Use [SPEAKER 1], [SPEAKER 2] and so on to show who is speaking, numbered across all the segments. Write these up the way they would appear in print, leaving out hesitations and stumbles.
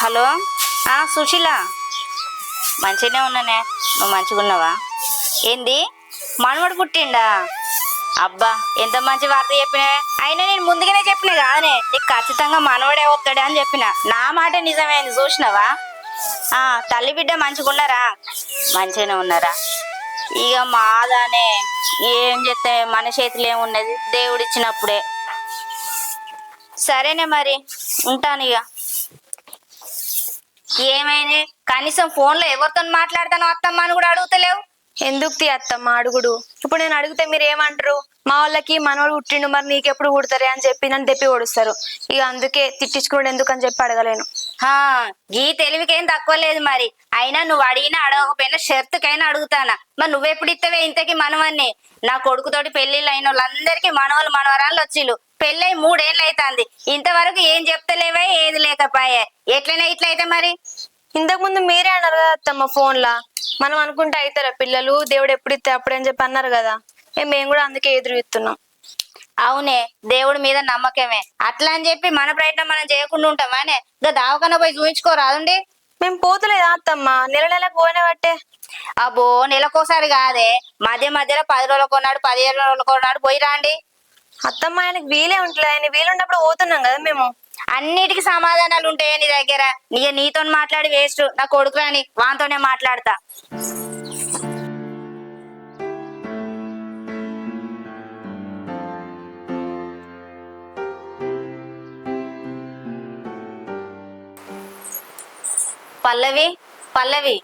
[SPEAKER 1] Hello. Susheela, మంచిగానే ఉన్నానే. నువ్వు మంచిగా ఉన్నావా? ఏంది, మనవడు పుట్టిండా? అబ్బా, ఎంత మంచి వార్త చెప్పినా. అయినా నేను ముందుగానే చెప్పిన కాదనే, నీకు ఖచ్చితంగా మనవడే వస్తాడే అని చెప్పిన. నా మాట నిజమైంది, చూసినావా? తల్లి బిడ్డ మంచిగా ఉన్నారా? మంచిగానే ఉన్నారా? ఇక మాదానే ఏం చెప్తే మన చేతిలో ఏమున్నది, దేవుడిచ్చినప్పుడే. సరేనే మరి, ఉంటాను ఇక. ఏమైనా కనీసం ఫోన్లో ఎవరితో మాట్లాడతానో అత్తమ్మ అని కూడా అడుగుతలేవు.
[SPEAKER 2] ఎందుకు అత్తమ్మ అడుగుడు? ఇప్పుడు నేను అడిగితే మీరు ఏమంటారు? మా వాళ్ళకి మనవాడు పుట్టిండు, మరి నీకెప్పుడు పుడతారే అని చెప్పి నన్ను తెప్పి ఓడుస్తారు. ఇక అందుకే తిట్టించుకోండి ఎందుకు అని చెప్పి అడగలేను.
[SPEAKER 1] గీ తెలివికేం తక్కువ లేదు మరి. అయినా నువ్వు అడిగినా అడగకపోయినా షర్తుకైనా అడుగుతానా. మరి నువ్వెప్పుడు ఇత్తవే ఇంతకి మనవన్ని? నా కొడుకుతోటి పెళ్లిళ్ళు అయిన వాళ్ళందరికీ మనవలు మనవరాళ్ళు వచ్చిళ్ళు. పెళ్ళై 3 ఏళ్ళు అవుతుంది, ఇంతవరకు ఏం చెప్తలేవే, ఏది లేకపోయే. ఎట్లనే ఇట్లయితే మరి?
[SPEAKER 2] ఇంతకు ముందు మీరే అన్నారు కదా అత్తమ్మ ఫోన్లా, మనం అనుకుంటే అవుతారా పిల్లలు, దేవుడు ఎప్పుడు ఇస్తే అప్పుడని చెప్పి అన్నారు కదా. మేము కూడా అందుకే ఎదురు ఇస్తున్నాం.
[SPEAKER 1] అవునే, దేవుడి మీద నమ్మకమే. అట్లా అని చెప్పి మన ప్రయత్నం మనం చేయకుండా ఉంటామానే? ఇంకా దావకన్నా పోయి చూయించుకోరాదుండి.
[SPEAKER 2] మేము పోతలేదా అత్తమ్మ? నెల నెలకు పోయినా బట్టే.
[SPEAKER 1] అబ్బో, నెలకోసారి కాదే, మధ్య మధ్యలో 10 రోజులకు కొన్నాడు, 15 రోజులకు కొన్నాడు, పోయి రాండి.
[SPEAKER 2] అత్తమ్మ ఆయనకు వీలే ఉంటలే, ఆయన వీలున్నప్పుడు పోతున్నాం కదా మేము.
[SPEAKER 1] అన్నిటికీ సమాధానాలు ఉంటాయా నీ దగ్గర? నీతో మాట్లాడి వేస్ట్. నా కొడుకు రాని వాంతోనే మాట్లాడతా. పల్లవి, పల్లవి,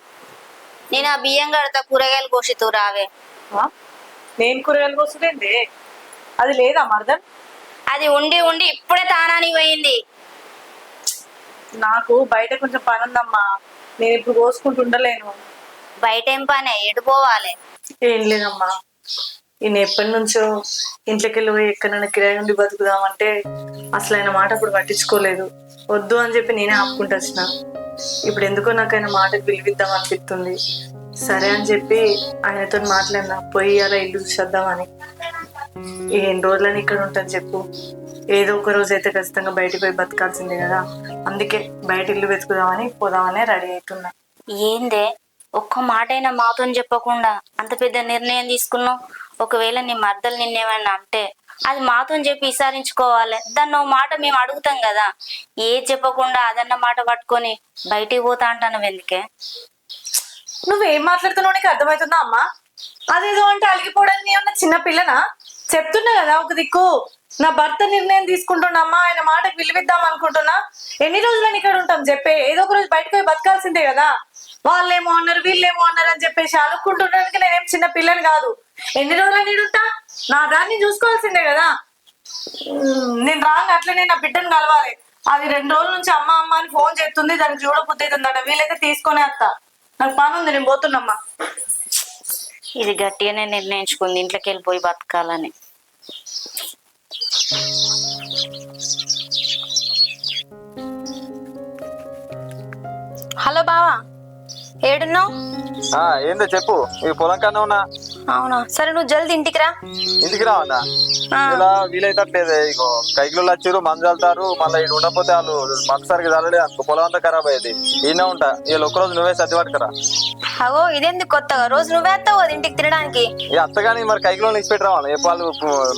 [SPEAKER 1] నేను ఆ బియ్యం కడతా, కూరగాయలు కోసితూ రావే.
[SPEAKER 3] నేను కూరగాయలు కోసులేండి, అది లేదా మరదన్?
[SPEAKER 1] అది ఉండి ఉండి ఇప్పుడే తానానికి పోయింది.
[SPEAKER 3] నాకు బయట కొంచెం పని ఉందమ్మా, నేను ఇప్పుడు కోసుకుంటూ ఉండలేను.
[SPEAKER 1] బయట ఏం పనే, ఎడిపోవాలి?
[SPEAKER 3] ఏం లేదమ్మా, ఈయన ఎప్పటి నుంచో ఇంట్లోకి వెళ్ళి పోయి ఎక్కడైనా కిరాయి నుండి బతుకుదామంటే అసలు ఆయన మాట ఇప్పుడు పట్టించుకోలేదు. వద్దు అని చెప్పి నేనే ఆపుకుంటూ వచ్చిన. ఇప్పుడు ఎందుకో నాకు ఆయన మాటకు విలువిద్దాం అనిపిస్తుంది. సరే అని చెప్పి ఆయనతో మాట్లాడినా, పోయి అలా ఇల్లు చూసేద్దామని. ఎన్ని రోజులని ఇక్కడ ఉంటుంది చెప్పు? ఏదో ఒక రోజు అయితే ఖచ్చితంగా బయటికి పోయి బతకాల్సిందే కదా. అందుకే బయట ఇల్లు వెతుకుదామని పోదామని రెడీ అవుతున్నా.
[SPEAKER 1] ఏందే, ఒక్క మాట అయినా మాతో చెప్పకుండా అంత పెద్ద నిర్ణయం తీసుకున్నావు? ఒకవేళ నీ మర్దలు నిన్నేమన్నా అంటే అది మాతో చెప్పి విసారించుకోవాలి. దాన్ని ఒక మాట మేము అడుగుతాం కదా. ఏది చెప్పకుండా అదన్న మాట పట్టుకొని బయటికి పోతా అంటాను ఎందుకే?
[SPEAKER 3] నువ్వేం మాట్లాడుతున్నావు నీకు అర్థమవుతుందా అమ్మా? అదేదో అంటే అలిగిపోవడానికి ఏమన్నా చిన్న పిల్లనా? చెప్తున్నా కదా, ఒక దిక్కు నా భర్త నిర్ణయం తీసుకుంటున్నామ్మా, ఆయన మాటకు విలువిద్దాం అనుకుంటున్నా. ఎన్ని రోజులని ఇక్కడ ఉంటాం చెప్పే? ఏదో ఒక రోజు బయటకు పోయి బతకాల్సిందే కదా. వాళ్ళేమో అన్నారు, వీళ్ళేమో అన్నారు అని చెప్పేసి అలుక్కుంటుండడానికి నేనేం చిన్న పిల్లని కాదు. ఎన్ని రోజులని ఉంటా? నా దాన్ని చూసుకోవాల్సిందే కదా. నేను రాంగ్ అట్లనే నా బిడ్డను కలవాలి. అది 2 రోజుల నుంచి అమ్మ అమ్మ అని ఫోన్ చేస్తుంది, దానికి చూడబుద్ధి అవుతుందట. వీలైతే తీసుకునే అత్త, నాకు పని ఉంది, నేను పోతున్నమ్మా.
[SPEAKER 1] ఇది గట్టిగానే నిర్ణయించుకుంది ఇంట్లోకి వెళ్ళిపోయి బతకాలని.
[SPEAKER 2] హలో బావా, ఏడున్నావు?
[SPEAKER 4] ఏందో చెప్పు. ఈ పొలం కన్నా ఉన్నా.
[SPEAKER 2] అవునా, సరే నువ్వు జల్ది ఇంటికి రా.
[SPEAKER 4] ఇంటికి రావన్నా? ఇలా వీలైతట్లేదే. ఇగో కైకిలో వచ్చారు, మందు చల్లుతారు. మళ్ళీ ఇటు ఉండకపోతే వాళ్ళు మందు సరిగ్గా చల్లడే అనుకో, పొలం అంతా ఖరాబ్ అయ్యేది. ఈయన ఉంటా, వీళ్ళు ఒక్కరోజు నువ్వే సర్ది పట్టుకరా.
[SPEAKER 2] అగో ఇదేంది కొత్తగా? రోజు నువ్వే వస్తావు కదా ఇంటికి తినడానికి.
[SPEAKER 4] ఇక అత్తగాని మరి కైకిలో ఇచ్చి పెట్టి రావాలి. వాళ్ళు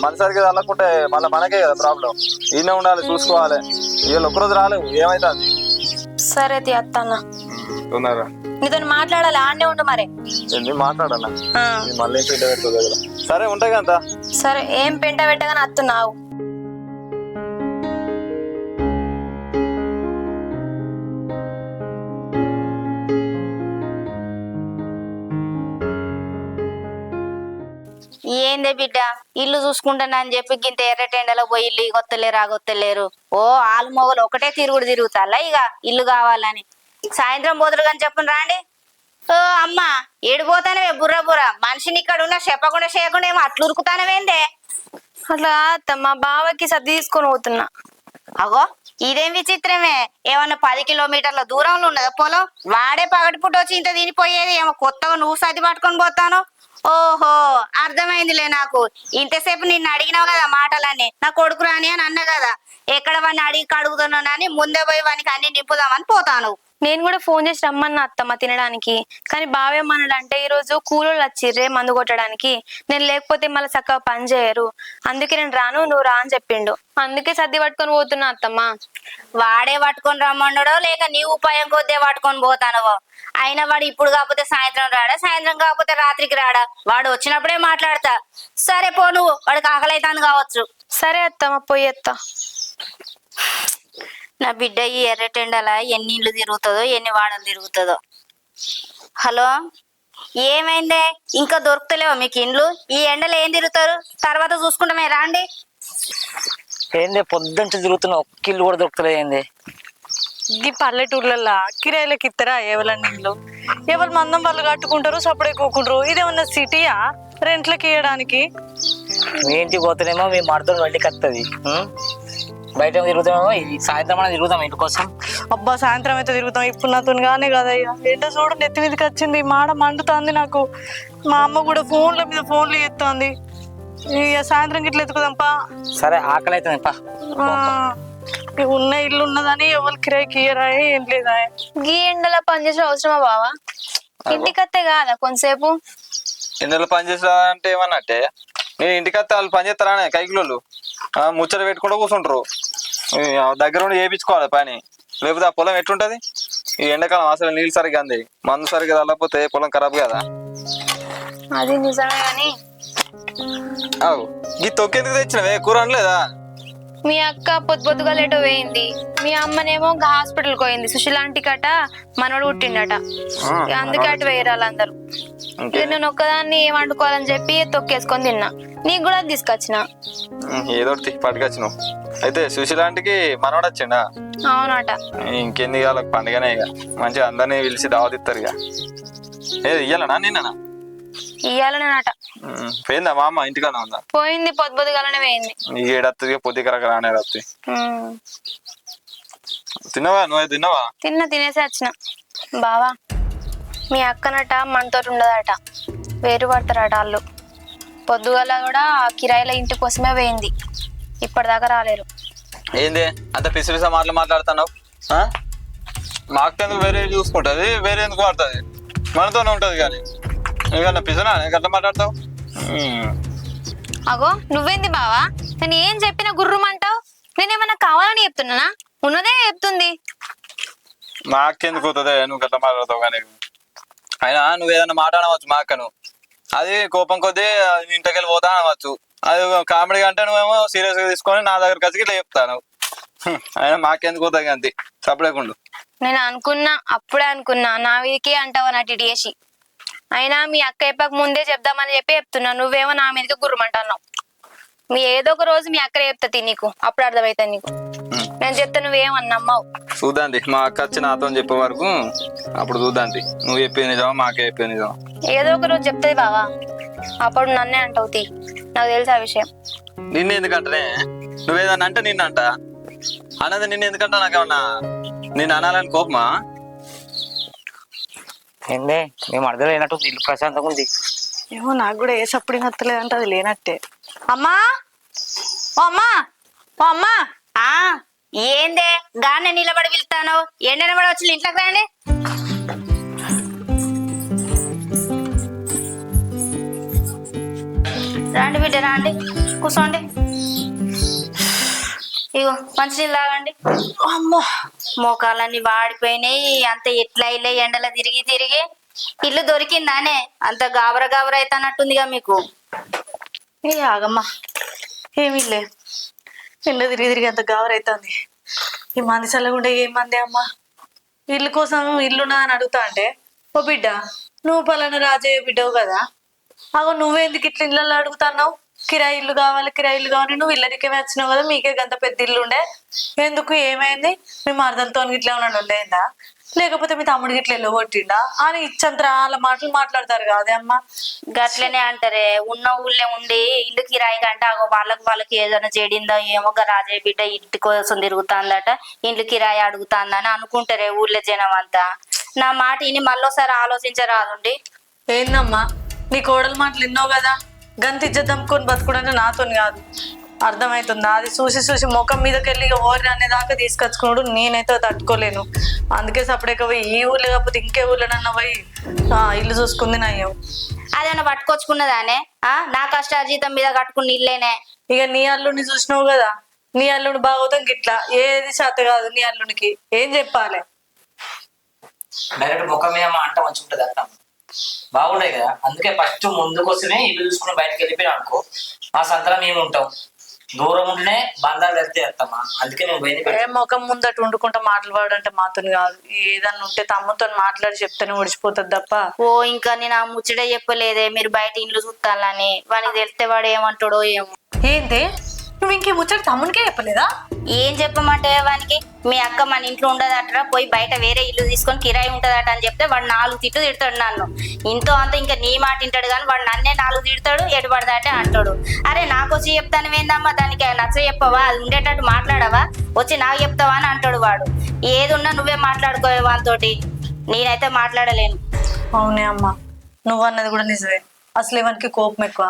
[SPEAKER 4] మందు సరిగ్గా చల్లకుంటే మళ్ళీ మనకే కదా ప్రాబ్లం. ఈయన ఉండాలి, చూసుకోవాలి. వీళ్ళు ఒక్కరోజు రాలేవు, ఏమైతుంది?
[SPEAKER 2] సరే తి అత్తన్న,
[SPEAKER 4] ఉన్నారా?
[SPEAKER 2] నీతో మాట్లాడాలి, ఆడనే ఉండు మరి.
[SPEAKER 4] మాట్లాడన్నా మళ్ళీ పెంట పెడుతుంది కదా. సరే ఉంటాయి కదా.
[SPEAKER 2] సరే, ఏం పెంట పెట్టగానే అత్తున్నావు.
[SPEAKER 1] ఏందే బిడ్డ, ఇల్లు చూసుకుంటాను అని చెప్పి గింత ఎర్రటెండలో పోయి ఇల్లు కొత్తలేరు ఆగొత్తలేరు. ఆలు మొగలు ఒకటే తిరుగుతాలా ఇక ఇల్లు కావాలని? సాయంత్రం పోతురు కానీ చెప్పను రాండి. అమ్మా, ఏడిపోతానే బుర్ర బుర్ర మనిషిని ఇక్కడ ఉన్న చెప్పకుండా చేయకుండా ఏమో అట్లు ఉరుకుతానవేందే?
[SPEAKER 2] అట్లా అత్తమ్మ, బావకి సర్ది తీసుకొని పోతున్నా.
[SPEAKER 1] అగో ఇదేం విచిత్రమే. ఏమన్నా 10 కిలోమీటర్ల దూరంలో ఉన్నదా పొలం? వాడే పగటిపుట్టు వచ్చి ఇంత తినిపోయేది ఏమో, కొత్తగా నువ్వు సర్ది పట్టుకొని పోతాను. ఓహో అర్థమైందిలే నాకు. ఇంతసేపు నిన్ను అడిగినావు కదా మాటలన్నీ, నా కొడుకు రాని అని అన్నా కదా. ఎక్కడ వాడిని అడిగి కడుగుతున్నానని ముందే పోయి వానికి అన్ని నింపుదామని పోతాను.
[SPEAKER 2] నేను కూడా ఫోన్ చేసి రమ్మన్నా అత్తమ్మ తినడానికి. కానీ బావేమన్నాడంటే ఈ రోజు కూలోళ్ళు వచ్చిర్రే మందు కొట్టడానికి, నేను లేకపోతే మళ్ళీ చక్కగా పని చేయరు, అందుకే నేను రాను, నువ్వు రా అని చెప్పిండు. అందుకే సర్ది పట్టుకొని పోతున్నా అత్తమ్మ.
[SPEAKER 1] వాడే పట్టుకొని రమ్మన్నాడో లేక నీ ఉపాయం కొద్దే పట్టుకొని పోతానవో. అయినా వాడు ఇప్పుడు కాకపోతే సాయంత్రం రాడా, సాయంత్రం కాకపోతే రాత్రికి రాడా? వాడు వచ్చినప్పుడే మాట్లాడతా. సరే పో, నువ్వు వాడికి ఆకలైతాను కావచ్చు.
[SPEAKER 2] సరే అత్తమ్మ పోయేత్తా.
[SPEAKER 1] నా బిడ్డ ఈ ఎర్రటెండల ఎన్ని ఇళ్ళు తిరుగుతుందో ఎన్ని వాడలు తిరుగుతుందో. హలో, ఏమైందే? ఇంకా దొరుకుతలేవా మీకు ఇండ్లు? ఈ ఎండలో ఏం తిరుగుతారు? తర్వాత చూసుకుంటామే, రాండి.
[SPEAKER 5] ఏంది పొద్దుంచి తిరుగుతున్నా, ఒక్క ఇల్లు కూడా దొరుకుతలేదు. ఏంది
[SPEAKER 3] ఈ పల్లెటూర్లలో కిరాయిలకి ఇస్తారా ఎవరన్నా ఇల్లు? ఎవరు మందం వాళ్ళు కట్టుకుంటారు, సపడే కూకుంటారు. ఇదేమన్నా సిటీయా రెంట్లకి ఇవ్వడానికి?
[SPEAKER 5] మీ ఇంటికి పోతేనేమో మీ మడతలు వెళ్ళికి వస్తుంది, బయట తిరుగుతామేమో. సాయంత్రం మనం తిరుగుతాం ఇంటి కోసం.
[SPEAKER 3] అబ్బా సాయంత్రం అయితే తిరుగుతాం. ఇప్పుడు నాతో కానీ కదా, ఇక ఎండ చూడు నెత్తి మీదకి వచ్చింది, మాడ మండుతుంది నాకు. మా అమ్మ కూడా ఫోన్ల మీద ఫోన్లు చేస్తుంది. ఇక సాయంత్రం గిట్ల ఎత్తుకుదాంపా.
[SPEAKER 5] సరే ఆకలి అవుతుంది పా.
[SPEAKER 3] ఉన్న ఇల్లు ఉన్నదని ఎవరు కిరాయికి ఇయ్యరా, ఏం లేదా?
[SPEAKER 2] గీ ఎండలో పనిచేసే అవసరమా బావా? ఇంటికి వస్తే కాదా కొంతసేపు?
[SPEAKER 4] ఇందులో పని చేసా అంటే ఏమన్నట్టే, నేను ఇంటికి వస్తే వాళ్ళు పని చేస్తారా కైకిలోళ్ళు ముచ్చట పెట్టుకుంటూ కూర్చుంటారు. దగ్గర ఉండి చేయించుకోవాలి పని, లేకపోతే ఆ పొలం ఎట్లుంటది? ఈ ఎండాకాలం అసలు నీళ్ళు సరిగ్గా అంది, మందు సరిగ్గా తల్లకపోతే పొలం ఖరాబ్ కదా.
[SPEAKER 2] అది నిజమే గాని
[SPEAKER 4] అవు ఈ తొక్కేందుకు తెచ్చినవే, కూర అనలేదా?
[SPEAKER 2] మీ అక్క పొద్దుగా లేటో పోయింది. మీ అమ్మనేమో హాస్పిటల్ పోయింది. సుశీలాంటి కట మనోడు పుట్టిండట, ఇక అందుకే అటు వేయరాలందరూ. ఇక నేను ఒక్కదాన్ని ఏం వండుకోవాలని చెప్పి తొక్కేసుకొని తిన్నా. నీకు కూడా తీసుకొచ్చిన.
[SPEAKER 4] ఏదో పట్టుకొచ్చినావు. అయితే సుశీలాంటికి మనవాడు వచ్చిండా?
[SPEAKER 2] అవునట.
[SPEAKER 4] ఇంకెంది వాళ్ళకి పండుగనే, ఇక మంచిగా అందరినీ పిలిచి దావతిస్తారు. ఇక ఏది ఇయ్యాలనా నిన్ననా?
[SPEAKER 2] ఇయ్యాలనేనట.
[SPEAKER 4] పోయిందా మా అమ్మ? ఇంటికన్నా ఉందా?
[SPEAKER 2] పోయింది, పొద్దుగాలనే పోయింది.
[SPEAKER 4] ఈ ఏడత్తి పొద్దుకరక రానే రత్తి. తిన్నావా? నువ్వు తిన్నావా?
[SPEAKER 2] తినేసి వచ్చిన. బావా, మీ అక్కనట మనతో ఉండదట, వేరు పడతారట వాళ్ళు. పొద్దుగాల కూడా కిరాయిల ఇంటి కోసమే పోయింది, ఇప్పటిదాకా రాలేరు.
[SPEAKER 4] ఏంది అంత పిసిపిసా మాట్లాడుతున్నావు? మాకు ఎందుకు వేరే చూసుకుంటది, వేరే ఎందుకు పడుతుంది, మనతోనే ఉంటది. కానీ నీకన్నా పిసనా ఎట్లా మాట్లాడతావు?
[SPEAKER 2] అగో నువ్వేంది బావా, నేను ఏం చెప్పినా గుర్రుమంటావు? నేనేమన్నా కావాలని చెప్తున్నానా? ఉన్నదే చెప్తుంది.
[SPEAKER 4] మాకెందుకు అవుతుంది, నువ్వు గట్లా మాట్లాడతావు. కానీ అయినా నువ్వు ఏదన్నా మాట అనవచ్చు మా అక్కను, అది కోపం కొద్దీ ఇంటికెళ్ళి పోతా అనవచ్చు. అది కామెడీ అంటే నువ్వేమో సీరియస్ గా తీసుకొని నా దగ్గరకు వచ్చి ఇట్లా చెప్తాను. అయినా మాకెందుకు అవుతుంది అంతే, సపడేకుండు.
[SPEAKER 2] నేను అనుకున్నా, అప్పుడే అనుకున్నా నా వీడికి అంటావా నా టిటిఏసి. అయినా మీ అక్క చెప్పక ముందే చెప్దామని చెప్పి చెప్తున్నా, నువ్వేమో నా మీదకి గుర్రమంటున్నావు. మీ ఏదో ఒక రోజు మీ అక్కడే చెప్తా నీకు, అప్పుడు అర్థమవుతుంది నీకు. నేను చెప్తే నువ్వేమన్నావు
[SPEAKER 4] చూద్దాండి, మా అక్క వచ్చి నాతో చెప్పే వరకు అప్పుడు చూద్దాండి. నువ్వు చెప్పేది నిజమా, మాకే చెప్పేది నిజమా?
[SPEAKER 2] ఏదో ఒక రోజు చెప్తుంది బావా, అప్పుడు నన్నే అంటావు. నాకు తెలుసు ఆ విషయం.
[SPEAKER 4] నిన్ను ఎందుకంటే నువ్వేదన్నా అంటే నిన్నంట అన్నది, నిన్ను ఎందుకంటా నాకేమన్నా నిన్ను అనాలని కోపమా?
[SPEAKER 5] ఏందే మేము అర్థం లేనట్టు ఇల్లు ప్రశాంతంగా ఉంది.
[SPEAKER 3] ఏమో నాకు కూడా ఏ సప్పుడు నత్తలేదంటే అది లేనట్టే. అమ్మా, ఓ అమ్మా, ఓ అమ్మా.
[SPEAKER 1] ఆ ఏందే గానే నిలబడి పిలుస్తాను? ఎండన పడి వచ్చి ఇంట్లోకి రండి. రండి బిడ్డ రండి, కూర్చోండి. ఇగో మంచినీళ్ళు తాగండి.
[SPEAKER 3] అమ్మో
[SPEAKER 1] మోకాలన్నీ వాడిపోయినాయి, అంత ఎట్లా ఇల్లే ఎండలో తిరిగి తిరిగి. ఇల్లు దొరికిందానే? అంత గాబర గాబర అవుతానట్టుందిగా మీకు.
[SPEAKER 3] ఏ ఆగమ్మా, ఏమి లే, ఎండ తిరిగి తిరిగి అంత గావరైతుంది. ఈ మంది చల్లగుండే ఏం మంది అమ్మా? ఇల్లు కోసం ఇల్లున్నా అని అడుగుతా అంటే, ఓ బిడ్డ నువ్వు పలానా రాజయ్య బిడ్డవు కదా, అగో నువ్వెందుకు ఇట్లా ఇళ్ళల్లో అడుగుతున్నావు? కిరాయి ఇల్లు కావాలి, కిరాయి ఇల్లు కావాలి. నువ్వు ఇళ్ళనికే వచ్చినావు కదా, మీకే గంత పెద్ద ఇల్లు ఉండే, ఎందుకు ఏమైంది? మీ మరదలతో ఇట్లా ఏమన్నా ఉండేందా, లేకపోతే మీ తమ్ముడికి ఇట్లా ఎల్లో కొట్టిండా అని ఇచ్చంతరాల మాటలు మాట్లాడతారు కాదే అమ్మా.
[SPEAKER 1] గట్లనే అంటారే, ఉన్న ఊళ్ళో ఉండి ఇల్లు కిరాయి కంటే అగో వాళ్ళకి ఏదైనా చెడిందో ఏమో, రాజయ్య బిడ్డ ఇంటి కోసం తిరుగుతాందట, ఇండ్లు కిరాయి అడుగుతాందని అనుకుంటారే ఊళ్ళో జనం అంతా. నా మాట ఇని మళ్ళీసారి ఆలోచించరాదుండి.
[SPEAKER 3] ఏందమ్మా నీ కోడలు మాటలు విన్నావు కదా, గంత ఇజ్జత్ దమ్ముకొని బతుకుడంటే నాతోని కాదు. అర్థమవుతుందా? అది చూసి చూసి ముఖం మీదకి వెళ్ళి ఓరి అనేదాకా తీసుకొచ్చుకున్నాడు, నేనైతే తట్టుకోలేను. అందుకే సపరేట్గా పోయి ఈ ఊర్లో కాకపోతే ఇంకే ఊర్లోనన్నా పోయి ఇల్లు చూసుకుంది నయ్యం.
[SPEAKER 1] అదేమన్నా పట్టుకొచ్చుకున్నదానే? నా కష్టార్జితం మీద కట్టుకున్న ఇల్లేనే.
[SPEAKER 3] ఇక నీ అల్లుడిని చూసినావు కదా, నీ అల్లుడు బాగోతాం గిట్లా ఏది చేత కాదు. నీ అల్లుడికి ఏం చెప్పాలి?
[SPEAKER 5] డైరెక్ట్ ముఖం మీద మా అంట మంచి ఉంటుంది అర్థం బాగుండే కదా. అందుకే ఫస్ట్ ముందుకోసమే ఇల్లు చూసుకుని బయటకు వెళ్ళిపోయినా అనుకో, మా సంతలో మేము ఉంటాం. దూరం ఉంటేనే బంధాలు వెళ్తే వస్తామా, అందుకే మేము పోయింది.
[SPEAKER 3] ఏ ముఖం ముందట వండుకుంటా మాట్లాడంటే మాతోని కాదు. ఏదన్నా ఉంటే తమ్ముతో మాట్లాడి చెప్తేనే ఒడిచిపోతుంది తప్ప.
[SPEAKER 1] ఓ ఇంకా నేను ఆ ముచ్చటే చెప్పలేదే, మీరు బయట ఇల్లు చూస్తాలని. వానికి తెలిస్తే వాడు ఏమంటాడో ఏమో.
[SPEAKER 3] ఏంటి నువ్వు ఇంకే ముచ్చట తమ్మునికే చెప్పలేదా?
[SPEAKER 1] ఏం చెప్పమంటే వానికి, మీ అక్క మన ఇంట్లో ఉండదట, పోయి బయట వేరే ఇల్లు తీసుకొని కిరాయి ఉంటదట అని చెప్తే వాడు 4 తిట్టు తిడతాడు నన్ను. ఇంతో అంత ఇంకా నీ మాట వింటాడు కానీ వాడు నన్నే 4 తిడతాడు, ఎటు పడదాటే అంటాడు. అరే నాకు వచ్చి చెప్తాను ఏందమ్మా, దానికి నచ్చ చెప్పవా, అది ఉండేటట్టు మాట్లాడవా, వచ్చి నాకు చెప్తావా అని అంటాడు వాడు. ఏదున్నా నువ్వే మాట్లాడుకోవే వాళ్ళతోటి, నేనైతే మాట్లాడలేను.
[SPEAKER 3] అవునే అమ్మా, నువ్వు అన్నది కూడా నిజమే. అసలు ఇవనికి కోపం ఎక్కువ.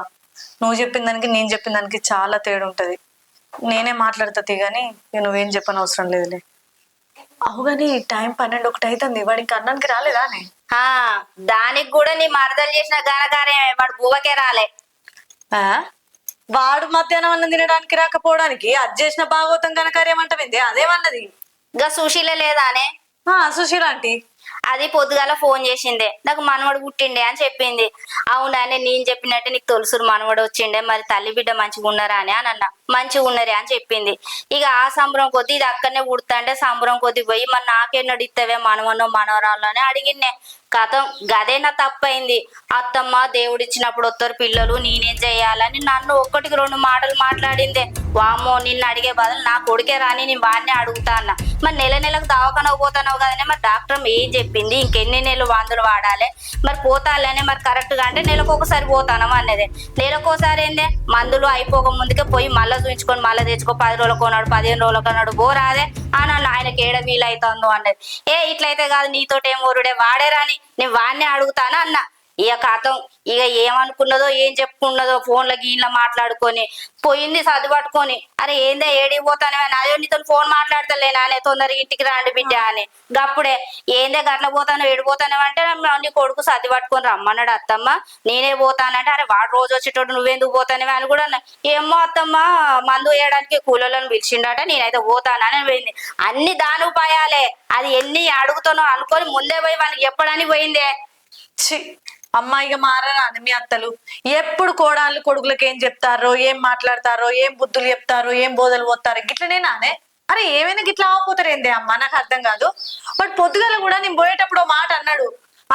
[SPEAKER 3] నువ్వు చెప్పిన దానికి నేను చెప్పిన దానికి చాలా తేడా ఉంటది. నేనే మాట్లాడుతుంది కానీ నువ్వేం చెప్పని అవసరం లేదులే. అవుగాని టైం 12-1 అవుతుంది, వాడి ఇంకా అన్నానికి రాలేదా?
[SPEAKER 1] దానికి కూడా నీ మరదలు చేసిన ఘనకార్యమే, వాడు బువ్వకే రాలే.
[SPEAKER 3] వాడు మధ్యాహ్నం అన్నం తినడానికి రాకపోవడానికి అది చేసిన భాగవతం ఘనకార్యం అంటవింది. అదేమన్నది?
[SPEAKER 1] ఇంకా సుశీల లేదానే?
[SPEAKER 3] సుశీల ఆంటీ
[SPEAKER 1] అది పొద్దుగాల ఫోన్ చేసిందే, నాకు మనవడు పుట్టిండే అని చెప్పింది. అవునానే, నేను చెప్పినట్టే నీకు తొలుసురు మనవడు వచ్చిండే, మరి తల్లి బిడ్డ మంచిగా ఉన్నారా అని అన్న. మంచిగా ఉన్నరే అని చెప్పింది. ఇక ఆ సంబరం కొద్ది ఇది అక్కడనే పుడతాంటే సంబరం కొద్ది పోయి మరి నాకేం ఇత్తవే మనవన్నో మనవరాళ్ళు అని అడిగిన్నే. కథం గదే నా తప్పైంది. అత్తమ్మ దేవుడిచ్చినప్పుడు వస్తారు పిల్లలు, నేనేం చేయాలని నన్ను 1-2 మాటలు మాట్లాడిందే. వామ్మో, నిన్ను అడిగే బదులు నా కొడుకే రాని నేను వాడినే అడుగుతా అన్న. మరి నెలకు దవాఖానకు పోతానవు కదనే, మరి డాక్టర్ ఏం చెప్పింది, ఇంకెన్ని నెలలు మందులు వాడాలి, మరి పోతాలనే మరి కరెక్ట్గా అంటే నెలకు ఒకసారి పోతాను అన్నదే. నెలకోసారి ఏందే, మందులు అయిపోక ముందుకే పోయి మళ్ళీ చూపించుకొని మళ్ళీ తెచ్చుకో, 10 రోజులకు కొన్నాడు 15 రోజులకు కొన్నాడు పోరాదే అని అన్న. ఆయనకి ఏడ వీలైతుందో అన్నది. ఇట్లయితే కాదు, నీతోటి ఏం ఊరుడే, వాడే రాని నేను వాడినే అడుగుతాను అన్న. ఇక కథం ఇక ఏమనుకున్నదో ఏం చెప్పుకున్నదో ఫోన్లో గీన్లో మాట్లాడుకొని పోయింది చదువుపట్టుకొని. అరే ఏందే ఏడికి పోతానే, అదే నీతో ఫోన్ మాట్లాడతలే నానే, తొందరగా ఇంటికి రాండి బిడ్డ అని. గప్పుడే ఏందే గట్ల పోతాను ఏడిపోతానే అంటే నీ కొడుకు చదువు పట్టుకొని రమ్మన్నాడు అత్తమ్మ, నేనే పోతానంటే అరే వాడు రోజు వచ్చేటోడు నువ్వెందుకు పోతానే అని కూడా ఏమో అత్తమ్మ మందు వేయడానికి కూలీలను పిలిచిండట, నేనైతే పోతానని పోయింది. అన్ని దాని ఉపాయాలే, అది ఎన్ని అడుగుతానో అనుకొని ముందే పోయి వాళ్ళకి చెప్పడానికి పోయిందే.
[SPEAKER 3] అమ్మాయిగా మారరా మీ అత్తలు? ఎప్పుడు కోడాళ్ళు కొడుకులకు ఏం చెప్తారో, ఏం మాట్లాడతారో, ఏం బుద్ధులు చెప్తారో, ఏం బోధలు పోతారో గిట్లనే నానే. అరే ఏమైనా గిట్లా ఆగిపోతారు ఏందే అమ్మ, నాకు అర్థం కాదు. బట్ పొద్దుగల కూడా నేను పోయేటప్పుడు మాట అన్నాడు,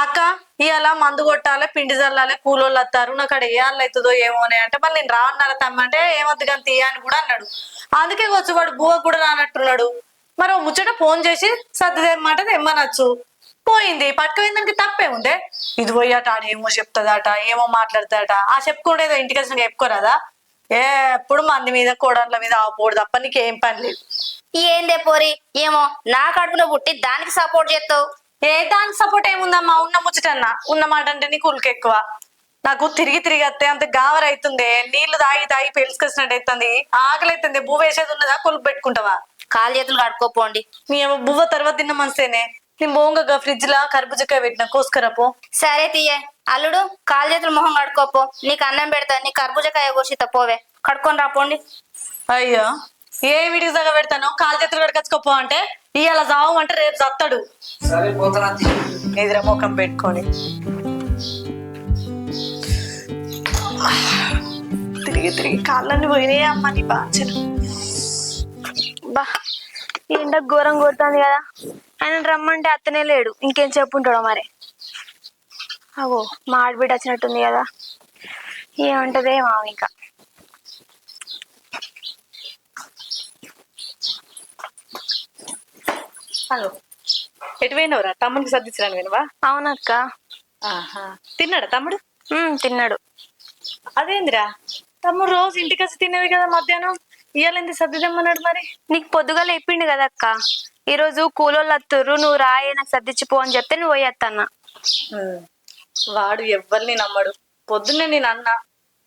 [SPEAKER 3] అక్క ఇవాళ మందు కొట్టాలి, పిండి చల్లాలి, కూలోళ్ళు వస్తారు, నాకు అక్కడ ఏ వాళ్ళు అవుతుందో ఏమోనే అంటే మళ్ళీ నేను రావన్నారా తమ్మంటే ఏమద్దు కానీ తీయ అని కూడా అన్నాడు. అందుకే వచ్చి వాడు బువ్వ కూడా రానట్టున్నాడు. మరి ముచ్చట ఫోన్ చేసి సర్దిదేమాట తెమ్మనొచ్చు. పోయింది పట్టుకుపోయిందానికి తప్పేముందే? ఇది పోయాట ఆడేమో చెప్తుందట, ఏమో మాట్లాడతాడట. చెప్పుకోడేదో ఇంటికి వచ్చిన చెప్పుకోరాదా? ఎప్పుడు మంది మీద కోడళ్ళ మీద ఆపోడు తప్ప నీకేం పని లేదు.
[SPEAKER 1] ఏందే పోరి, ఏమో నా కడుపున పుట్టి దానికి సపోర్ట్ చేస్తావు?
[SPEAKER 3] దానికి సపోర్ట్ ఏముందమ్మా, ఉన్న ముచ్చటన్నా. ఉన్న మాట అంటే నీకు ఉలికి ఎక్కువ. నాకు తిరిగి వస్తే అంత గావర్ అవుతుంది, నీళ్లు తాగి తాగి పెలుసుకొచ్చినట్టు అవుతుంది, ఆకలి అవుతుంది. బువ్వ వేసేది ఉన్నదా, కొలుపు పెట్టుకుంటావా?
[SPEAKER 1] కాలు చేతులు కడుక్కోపోండి.
[SPEAKER 3] నీ బువ్వ తర్వాత తిన్న మనసేనే. నేను బోంగగా ఫ్రిడ్జ్ లా కర్బుజకాయ పెట్టిన, కోసుకరాపో.
[SPEAKER 1] సరే తీయే అల్లుడు, కాలు చేతులు మొహం కడుక్కోపో, నీకు అన్నం పెడతా. నీ కర్బూజకాయ కోసిత పోవే, కడుక్కొని రాపోండి.
[SPEAKER 3] అయ్యో ఏ వీడికి దగ్గర పెడతాను, కాలు చేతులు కడకచ్చుకోపో అంటే ఇవాళ జావు అంటే రేపు చస్తాడు. ఎదుర ముఖం పెట్టుకొని తిరిగి కాళ్ళని పోయినాయి అమ్మ నీ బాధ్యత.
[SPEAKER 2] బా ఎండ ఘోరం కొడుతుంది కదా, ఆయన రమ్మంటే అత్తనే లేడు, ఇంకేం చెప్పుంటాడో మరి. అవో మా ఆడబిడ్డ వచ్చినట్టుంది కదా, ఏమంటదే మామ. ఇంకా
[SPEAKER 3] ఎటు పోయినవరా? తమ్ముడికి సర్దించడానికి వినవా?
[SPEAKER 2] అవునక్క.
[SPEAKER 3] తిన్నాడా తమ్ముడు?
[SPEAKER 2] తిన్నాడు.
[SPEAKER 3] అదేందిరా తమ్ముడు రోజు ఇంటికి వచ్చి తినేవి కదా మధ్యాహ్నం, ఇవాళ ఎందుకు సర్దిదమ్మన్నాడు మరి?
[SPEAKER 2] నీకు పొద్దుగాల చెప్పిండు కదా అక్క, ఈ రోజు కూలోళ్ళు వత్తుర్రు, నువ్వు రాయే నాకు సర్దిచ్చిపో అని చెప్తే నువ్వు పోయేత్తన్నా.
[SPEAKER 3] వాడు ఎవ్వరిని నమ్మడు. పొద్దున్నే నేను అన్నా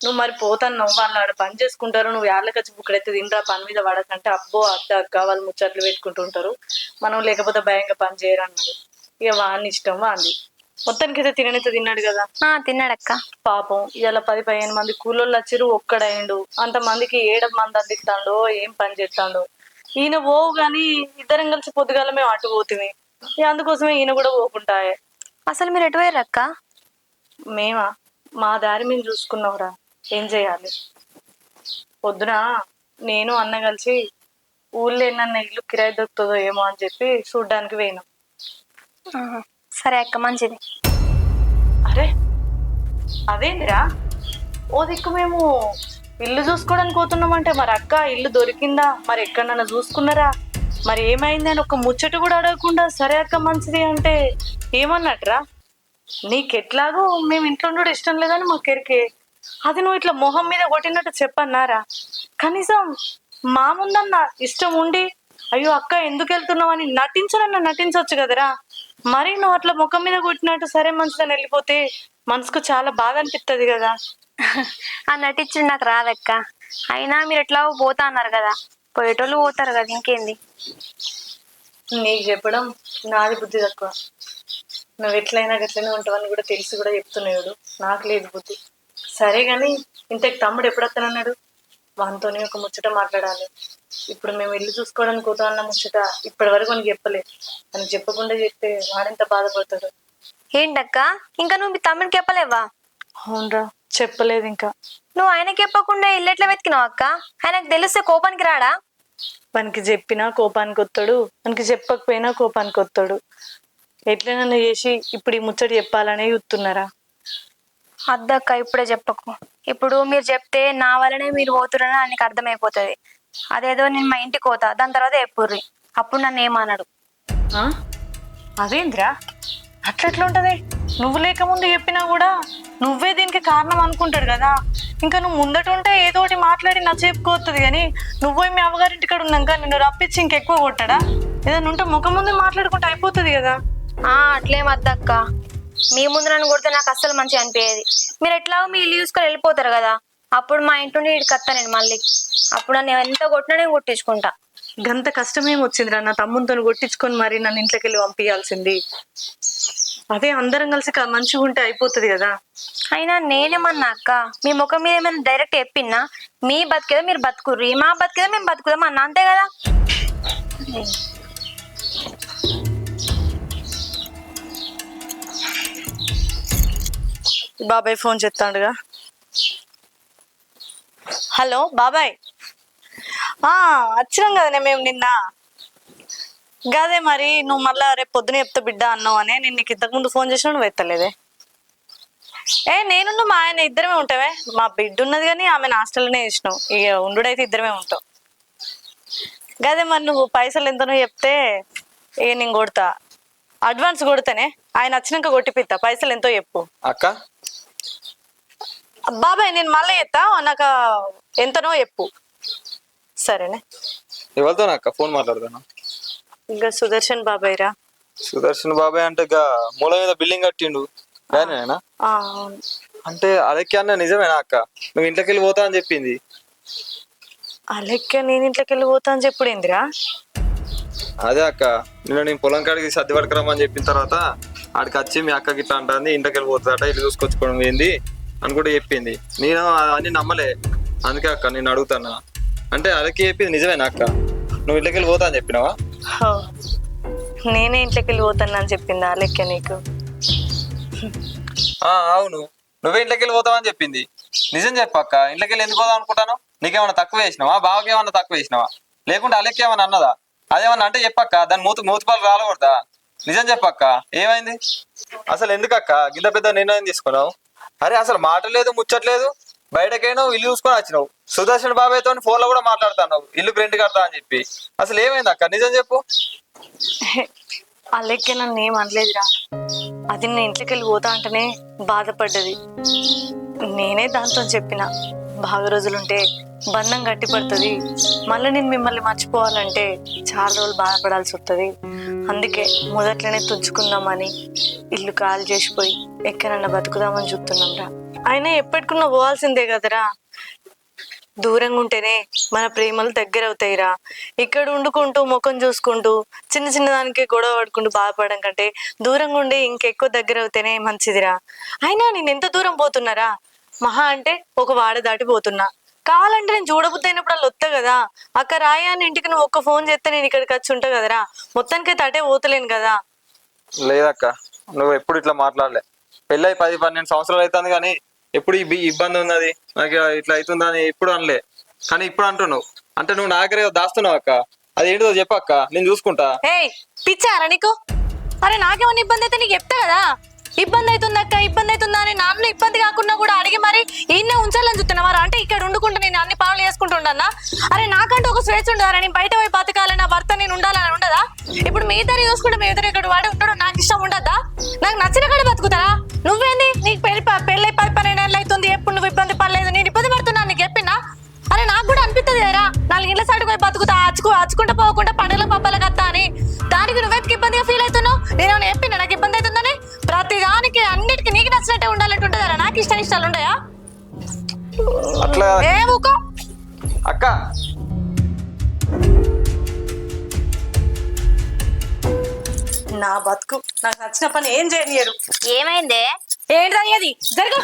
[SPEAKER 3] నువ్వు మరి పోతాన్నావు వాళ్ళు ఆడ పని చేసుకుంటారు, నువ్వు యాళ్ళకి వచ్చి బుక్కడైతే తినరా పని మీద పడకంటే అబ్బో అద్ద అక్క వాళ్ళు ముచ్చట్లు పెట్టుకుంటుంటారు, మనం లేకపోతే భయంగా పని చేయరు అన్నాడు. ఇక వాడిని ఇష్టం వాంది. మొత్తానికి అయితే తిననైతే తిన్నాడు కదా.
[SPEAKER 2] తిన్నాడక్క.
[SPEAKER 3] పాపం ఇలా 10-15 మంది కూలోళ్ళు వచ్చిరు, ఒక్కడైండు. అంతమందికి మంది అందిస్తాడో ఏం పని చేస్తాడో. ఈయన పోవు గాని ఇద్దరం కలిసి పొద్దుగాల మేము అటు పోతుంది. అందుకోసమే ఈయన కూడా పోకుంటాయే.
[SPEAKER 2] అసలు మీరు ఎటు పోయారు అక్క?
[SPEAKER 3] మేమా మా దారి మేము చూసుకున్నావురా, ఏం చేయాలి. పొద్దున నేను అన్న కలిసి ఊళ్ళో ఏమన్నా ఇల్లు కిరాయి దొరుకుతుందో ఏమో అని చెప్పి చూడ్డానికి పోయినాం.
[SPEAKER 2] సరే అక్క, మంచిది.
[SPEAKER 3] అరే అదేంటిరా ఓ దిక్కు మేము ఇల్లు చూసుకోవడానికి పోతున్నామంటే మరి అక్క ఇల్లు దొరికిందా, మరి ఎక్కడన్నా చూసుకున్నారా, మరి ఏమైంది అని ఒక ముచ్చట కూడా అడగకుండా సరే అక్క మంచిది అంటే ఏమన్నట్రా? నీకెట్లాగో మేము ఇంట్లో ఉండడం ఇష్టం లేదని మాకెరికే, అది నువ్వు ఇట్లా మొహం మీద కొట్టినట్టు చెప్పన్నారా? కనీసం మా ముందన్న ఇష్టం ఉండి అయ్యో అక్క ఎందుకు వెళ్తున్నావు అని నటించొచ్చు కదరా. మరి నువ్వు అట్లా ముఖం మీద కొట్టినట్టు సరే మంచిదని వెళ్ళిపోతే మనసుకు చాలా బాధ అనిపిస్తుంది కదా.
[SPEAKER 2] ఆ నటించుడు నాకు రాదక్క. అయినా మీరు ఎట్లా పోతా అన్నారు కదా, పోయేటోళ్ళు పోతారు కదా, ఇంకేంది.
[SPEAKER 3] నీకు చెప్పడం నాది బుద్ధి తక్కువ. నువ్వు ఎట్లయినా గట్లనే ఉంటావని కూడా తెలిసి కూడా చెప్తున్నాడు. నాకు లేదు బుద్ధి. సరే గాని ఇంతకు తమ్ముడు ఎప్పుడొస్తానన్నాడు? వానితోనే ఒక ముచ్చట మాట్లాడాలి. ఇప్పుడు మేము ఇల్లు చూసుకోవడానికి పోతా అన్న ముచ్చట ఇప్పటి వరకు మనకి చెప్పలేదు. అని చెప్పకుండా చెప్తే వాడెంత బాధపడతాడు.
[SPEAKER 2] ఏంటక్క ఇంకా నువ్వు మీ తమ్ముడికి చెప్పలేవా?
[SPEAKER 3] అవునరా, చెప్పలేదు ఇంకా.
[SPEAKER 2] నువ్వు ఆయనకి చెప్పకుండా ఇల్లు ఎట్లా వెతికినావు అక్క? ఆయనకు తెలిస్తే కోపానికి రాడా?
[SPEAKER 3] మనకి చెప్పినా కోపానికి వస్తాడు, మనకి చెప్పకపోయినా కోపానికి వస్తాడు. ఎట్లైనా చేసి ఇప్పుడు ఈ ముచ్చట చెప్పాలనే చూస్తున్నారా?
[SPEAKER 2] అద్దక్క ఇప్పుడే చెప్పకు. ఇప్పుడు మీరు చెప్తే నా వల్లనే మీరు పోతురని ఆయనకి అర్థమైపోతుంది. అదేదో నేను మా ఇంటికి పోతా, దాని తర్వాత చెప్పుర్రి, అప్పుడు నన్ను ఏమన్నాడు.
[SPEAKER 3] అదేంద్రా అట్లా ఉంటది? నువ్వు లేకముందు చెప్పినా కూడా నువ్వే దీనికి కారణం అనుకుంటాడు కదా. ఇంకా నువ్వు ముందట ఉంటే ఏదో ఒకటి మాట్లాడి నా చెప్పుకోవద్దు. కానీ నువ్వు మీ అమ్మగారింటికాడ ఉన్నాక నిన్ను రప్పించి ఇంకెక్కువ కొట్టాడా? ఏదైనా ఉంటే ముఖం ముందే మాట్లాడుకుంటే అయిపోతుంది కదా.
[SPEAKER 2] అట్లేం అద్దక్క, మీ ముందు నన్ను కొడితే నాకు అస్సలు మంచిగా అనిపించేది. మీరు ఎట్లాగో మీ ఇల్లు చూసుకొని వెళ్ళిపోతారు కదా, అప్పుడు మా ఇంటి నుండి ఇక్కడికి వస్తా నేను మళ్ళీ. అప్పుడు నన్ను ఎంత కొట్టినా నేను కొట్టించుకుంటా.
[SPEAKER 3] గంత కష్టమేం వచ్చిందిరా నా తమ్ముతో కొట్టించుకొని మరి నన్ను ఇంట్లోకి వెళ్ళి పంపించాల్సింది. అదే అందరం కలిసి మంచిగా ఉంటే అయిపోతుంది కదా.
[SPEAKER 2] అయినా నేనేమన్నా అక్క, మీ ముఖం మీద ఏమైనా డైరెక్ట్ చెప్పినా మీ బతికేదో మీరు బతుకుర్రి, మా బతికేదో మేము బతుకుదాం అన్న, అంతే కదా.
[SPEAKER 3] బాబాయ్ ఫోన్ చేస్తాడుగా. హలో బాబాయ్, వచ్చినాం కదనే మేము నిన్న. గదే మరి నువ్వు మళ్ళా రేపు పొద్దున చెప్తా బిడ్డ అన్నావు అని నేను నీకు ఇంతకుముందు ఫోన్ చేసినా నువ్వు ఎత్తలేదే. నేను మా ఆయన ఇద్దరమే ఉంటావే. మా బిడ్డ ఉన్నది కానీ ఆమె హాస్టల్లోనే చేసినావు. ఇక ఉండుడైతే ఇద్దరమే ఉంటావు. గదే మరి నువ్వు పైసలు ఎంతనో చెప్తే ఇక నేను కొడతా, అడ్వాన్స్ కొడితేనే ఆయన వచ్చినాక కొట్టిపిస్తా. పైసలు ఎంతో చెప్పు
[SPEAKER 4] అక్క.
[SPEAKER 3] బాబాయ్ నేను మళ్ళీ చెప్తా, నాకు ఎంతనో చెప్పు సరేనే.
[SPEAKER 4] ఎవరితో అక్క ఫోన్ మాట్లాడతాను?
[SPEAKER 3] ఇంకా సుదర్శన్ బాబాయ్ రా.
[SPEAKER 4] సుదర్శన్ బాబాయ్ అంటే మూల మీద బిల్డింగ్ కట్టిండు గానేనా?
[SPEAKER 3] అవును.
[SPEAKER 4] అంటే అలెక్కి అన్న నిజమేనా అక్క? నువ్వు ఇంట్లోకి వెళ్ళి పోతా అని చెప్పింది.
[SPEAKER 3] అలెక్క నేను ఇంట్లోకి వెళ్ళి పోతా అని చెప్పుడేందిరా?
[SPEAKER 4] అదే అక్క, నేను పొలం కాడికి సర్ది పడకరమ్మని చెప్పిన తర్వాత ఆడికి వచ్చి మీ అక్కకి ఇట్లా అంటుంది, ఇంట్లోకి వెళ్ళి పోతుందట, ఇల్లు చూసుకొచ్చుకోవడం ఏంది అని కూడా చెప్పింది. నేను అన్ని నమ్మలే, అందుకే అక్క నేను అడుగుతాను. అంటే అలెక్కి చెప్పింది నిజమేనా అక్క? నువ్వు ఇంట్లోకి వెళ్ళి పోతా అని చెప్పినావా?
[SPEAKER 3] నేనే ఇంట్లోకి వెళ్ళి పోతాను అని చెప్పిందా అలెక్క నీకు?
[SPEAKER 4] అవును, నువ్వే ఇంట్లోకి వెళ్ళి పోతావా అని చెప్పింది. నిజం చెప్పక్క, ఇంట్లోకి వెళ్ళి ఎందుకు పోదాం అనుకుంటాను? నీకేమన్నా తక్కువ వేసినావా? బావకి ఏమన్నా తక్కువ వేసినావా? లేకుంటే అలెక్కి ఏమన్నా అన్నదా? అదేమన్నా అంటే చెప్పక్క, దాని మూతిపాలు రాలకూడదా? నిజం చెప్పక్క, ఏమైంది అసలు? ఎందుకక్క గింత పెద్ద నిర్ణయం తీసుకున్నావు? అరే అసలు మాట లేదు ముచ్చట్లేదు, బయటకైనా ఇల్లు చూసుకొని వచ్చినావు. సుదర్శన్ బాబాయ్తో ఫోన్ లో కూడా మాట్లాడుతున్నావు ఇల్లు రెంట్ కడతా అని చెప్పి. అసలు ఏమైంది అక్క, నిజం చెప్పు.
[SPEAKER 3] అలెక్కే నన్ను ఏం అనలేదురా. అది నేను ఇంట్లోకి వెళ్ళి పోతా అంటేనే బాధపడ్డది. నేనే దాంతో చెప్పిన, బాగా రోజులుంటే బంధం గట్టి పడుతుంది, మళ్ళీ నేను మిమ్మల్ని మర్చిపోవాలంటే చాలా రోజులు బాధపడాల్సి వస్తుంది. అందుకే మొదట్లోనే తుంచుకుందామని ఇల్లు ఖాళీ చేసిపోయి ఎక్కడన్నా బతుకుదామని చూస్తున్నాం రా. అయినా ఎప్పటికున్నా పోవాల్సిందే కదరా. దూరంగా ఉంటేనే మన ప్రేమలు దగ్గర అవుతాయిరా. ఇక్కడ వండుకుంటూ ముఖం చూసుకుంటూ చిన్న చిన్న దానికి గొడవ పడుకుంటూ బాధపడడం కంటే దూరంగా ఉండి ఇంకెక్కువ దగ్గర అవుతేనే మంచిదిరా. అయినా నేను ఎంత దూరం పోతున్నారా, మహా అంటే ఒక వాడ దాటి పోతున్నా. కావాలంటే నేను చూడబుద్ధి అయినప్పుడు వాళ్ళు వస్తా కదా. అక్క రాయ అని ఇంటికి నువ్వు ఒక్క ఫోన్ చేస్తే నేను ఇక్కడికి వచ్చి ఉంటా కదరా. మొత్తానికైతే అటే పోతలేను కదా.
[SPEAKER 4] లేదక్క, నువ్వు ఎప్పుడు ఇట్లా మాట్లాడలే. పెళ్ళై 10-12 సంవత్సరాలు అవుతుంది కానీ ఎప్పుడు ఈ ఇబ్బంది ఉన్నది నాకు ఇట్లా అవుతుందని ఎప్పుడు అనలే. కానీ ఇప్పుడు అంటున్నావు అంటే నువ్వు నా దగ్గర దాస్తున్నావు అక్క. అది ఏంటిదో చెప్పక్క, నేను చూసుకుంటా.
[SPEAKER 3] ఏయ్ పిచ్చారా నీకు? అరే నాకేమన్నా ఇబ్బంది అయితే నీకు చెప్తా కదా. ఇబ్బంది అవుతుందక్క, ఇబ్బంది అవుతుందా అని నాన్న ఇబ్బంది కాకుండా కూడా అడిగి మరి ఈయన్నే ఉంచాలని చూస్తున్నావారా? అంటే ఇక్కడ వండుకుంటా నేను అన్ని పనులు చేసుకుంటుండన్నా? అరే నాకంటూ ఒక స్వేచ్ఛ ఉండదా? నేను బయట పోయి బతకాలి, నా భర్త నేను ఉండాలని ఉండదా? ఇప్పుడు మీ ఇద్దరు చూసుకుంటే మీ ఇద్దరు ఇక్కడ వాడే ఉంటాడు, నాకు ఇష్టం ఉండద్దా? నాకు నచ్చిన కాడ బతుకుతారా? నువ్వేంది నీకు పెళ్ళై 10-12 ఏళ్ళు అవుతుంది, ఎప్పుడు నువ్వు ఇబ్బంది పడలేదు, నేను ఇబ్బంది పడుతున్నాను నీకు చెప్పినా? అరే నాకు కూడా అనిపిస్తుంది కదా 4 ఇండ్ల సైడ్కి పోయి బతుకుతా, అచ్చుకుంటా పోకుండా పండుగల పబ్బలకు వస్తా అని. దానికి నువ్వెందుకు ఇబ్బందిగా ఫీల్ అవుతున్నావు? నేను చెప్పినా నాకు ఇబ్బంది అవుతుందని? ప్రతి దానికి అన్నిటికీ నీకు నచ్చినట్టే ఉండాలంటే ఉంటుందా? నాకు ఇష్టాలు ఉంటాయా?
[SPEAKER 4] అట్లా
[SPEAKER 3] ఏ ఊకో
[SPEAKER 4] అక్క.
[SPEAKER 3] నా బతుకు నాకు నచ్చిన పని ఏం చేయనియరు.
[SPEAKER 1] ఏమైందే?
[SPEAKER 3] ఏంటి అయ్యేది? జరుగు.